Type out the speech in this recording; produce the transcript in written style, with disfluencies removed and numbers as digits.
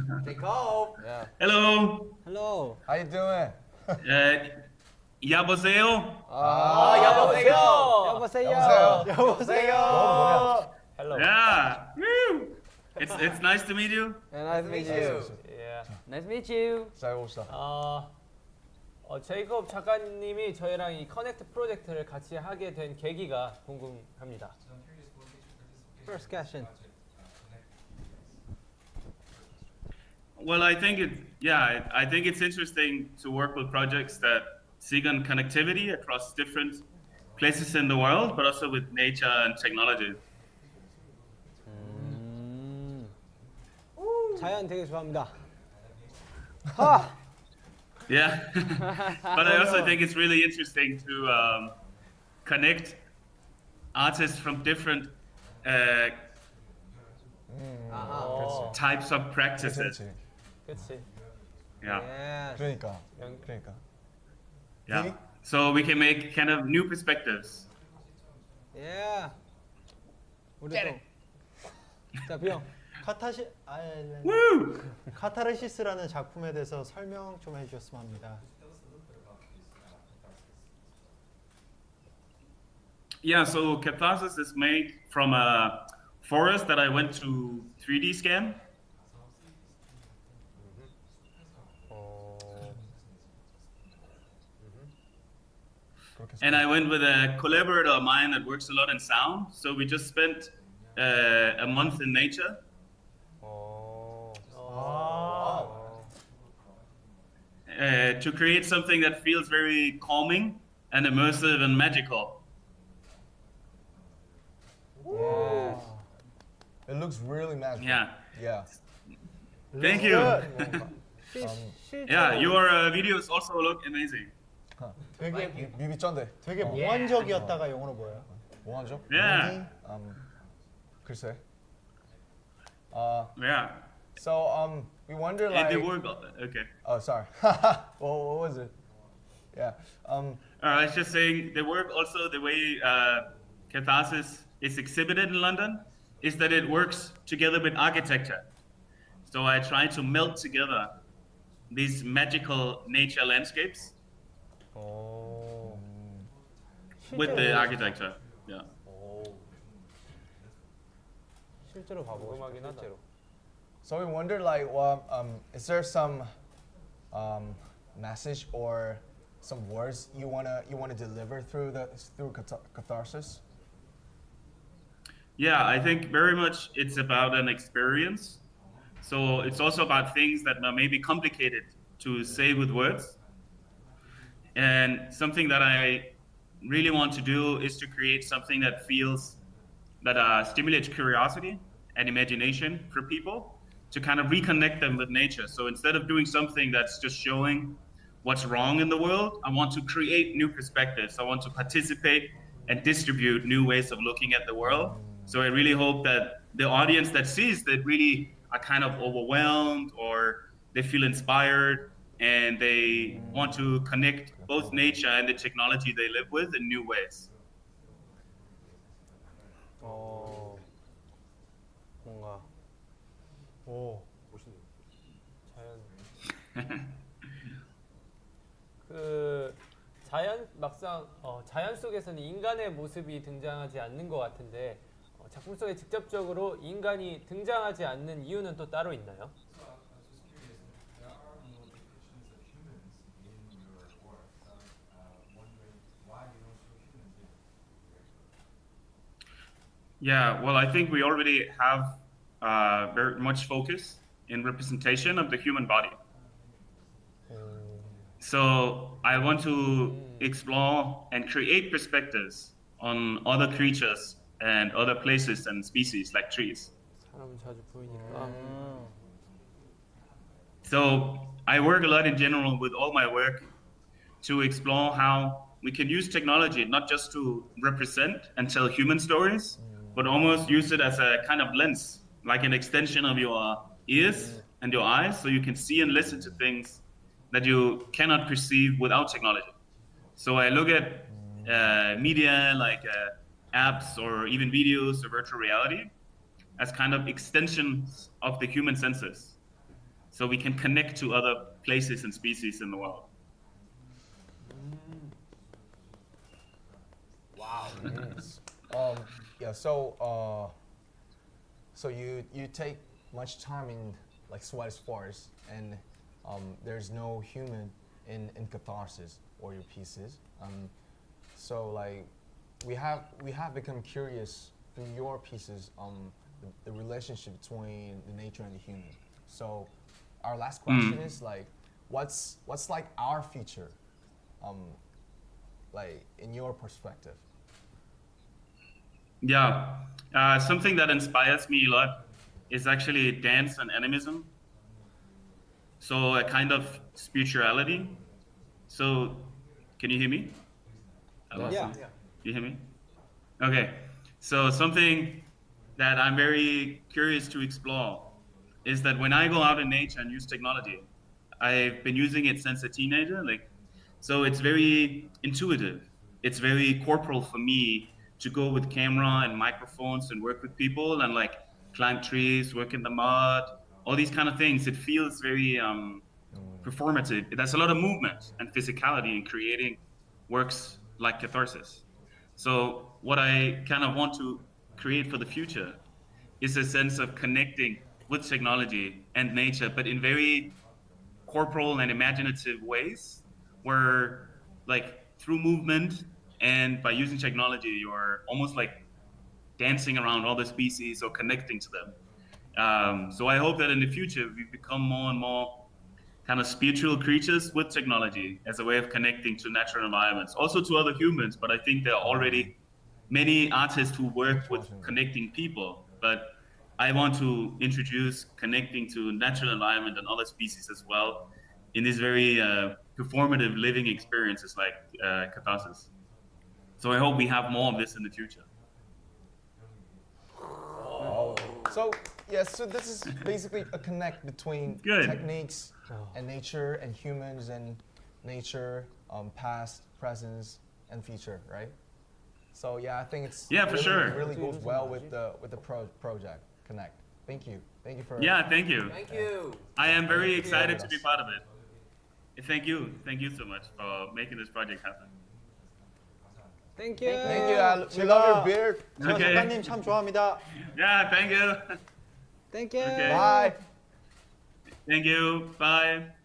Jakob. Yeah. Hello. Hello. How you doing? 여보세요. 여보세요. 여보세요. 여보세요. Hello. Yeah. Woo. It's nice to meet you. Nice to meet you. Yeah. Nice to meet you. 잘 봅시다. 제이콥 작가님이 저희랑 이 커넥트 프로젝트를 같이 하게 된 계기가 궁금합니다. First question. Well, I think it's interesting to work with projects that seek on connectivity across different places in the world, but also with nature and technology. 자연 되게 좋아합니다. Yeah, but I also think it's really interesting to connect artists from different types of practices. 그렇지. 그렇지. Yeah. Yes. 그러니까. Yeah. So we can make kind of new perspectives. Yeah. 우리 또. 자, 비영. Woo! 카타르시스라는 작품에 대해서 설명 좀 해주셨으면 합니다. Yeah, so Catharsis is made from a forest that I went to 3D scan. And I went with a collaborator of mine that works a lot in sound. So we just spent a month in nature. To create something that feels very calming and immersive and magical. Wow. It looks really magical. Yeah. Yeah. Thank you. Yeah, 실제로 your videos also look amazing. 되게 뮤비 쩐데. 되게 몽환적이었다가 영어로 뭐예요? 뭐하죠? Yeah. 글쎄. Yeah. So we wonder And like. the work. Okay. Oh, sorry. what was it? Yeah. I was just saying the work also the way Catharsis is exhibited in London is that it works together with architecture. So I try to melt together these magical nature landscapes with the architecture. Yeah. 실제로 봐보고 궁금하긴 하다. 실제로. So we wonder like, is there some message or some words you wanna deliver through Catharsis? Yeah, I think very much it's about an experience. So it's also about things that are maybe complicated to say with words. And something that I really want to do is to create something that stimulates curiosity and imagination for people to kind of reconnect them with nature. So instead of doing something that's just showing what's wrong in the world, I want to create new perspectives. I want to participate and distribute new ways of looking at the world. So I really hope that the audience that sees that really are kind of overwhelmed or they feel inspired and they want to connect both nature and the technology they live with in new ways. 뭔가 오. 자연 속에서는 인간의 모습이 등장하지 않는 것 같은데 작품 속에 직접적으로 인간이 등장하지 않는 이유는 또 따로 있나요? Yeah, well, I think we already have very much focus in representation of the human body. So I want to explore and create perspectives on other creatures and other places and species like trees. 사람은 자주 보이니까. So I work a lot in general with all my work to explore how we can use technology not just to represent and tell human stories, but almost use it as a kind of lens, like an extension of your ears and your eyes, so you can see and listen to things that you cannot perceive without technology. So I look at media like apps or even videos or virtual reality as kind of extensions of the human senses. so we can connect to other places and species in the world. Yes. Yeah. So you take much time in like Sweatis Forest, and there's no human in Catharsis or your pieces. So like we have become curious through your pieces the relationship between the nature and the human. So our last question is like, what's like our future, like in your perspective? Yeah, something that inspires me a lot is actually dance and animism. So a kind of spirituality. So, can you hear me? Yeah. You hear me? Okay. So something that I'm very curious to explore is that when I go out in nature and use technology, I've been using it since a teenager. So it's very intuitive. It's very corporal for me to go with camera and microphones and work with people and like climb trees, work in the mud, all these kind of things. It feels very performative. There's a lot of movement and physicality in creating works like Catharsis. So what I kind of want to create for the future is a sense of connecting with technology and nature, but in very corporal and imaginative ways, where like through movement and by using technology, you're almost like dancing around all the species or connecting to them. So I hope that in the future we become more and more kind of spiritual creatures with technology as a way of connecting to natural environments, also to other humans. But I think there are already many artists who work with connecting people, but I want to introduce connecting to natural environment and other species as well in this very performative living experiences like Catharsis. So I hope we have more of this in the future. So yes, so this is basically a connect between Good. techniques and nature and humans and nature, past, present, and future, right? So yeah, I think it's Yeah, for really, sure. really goes well with the project Connect. Thank you for Yeah, thank you. Thank you. I am very excited to be part of it. Thank you so much for making this project happen. Thank you. Thank you. We love your beard. 제가 Okay. 작가님 참 좋아합니다. Yeah, thank you. Thank you. Okay. Bye. Thank you. Bye.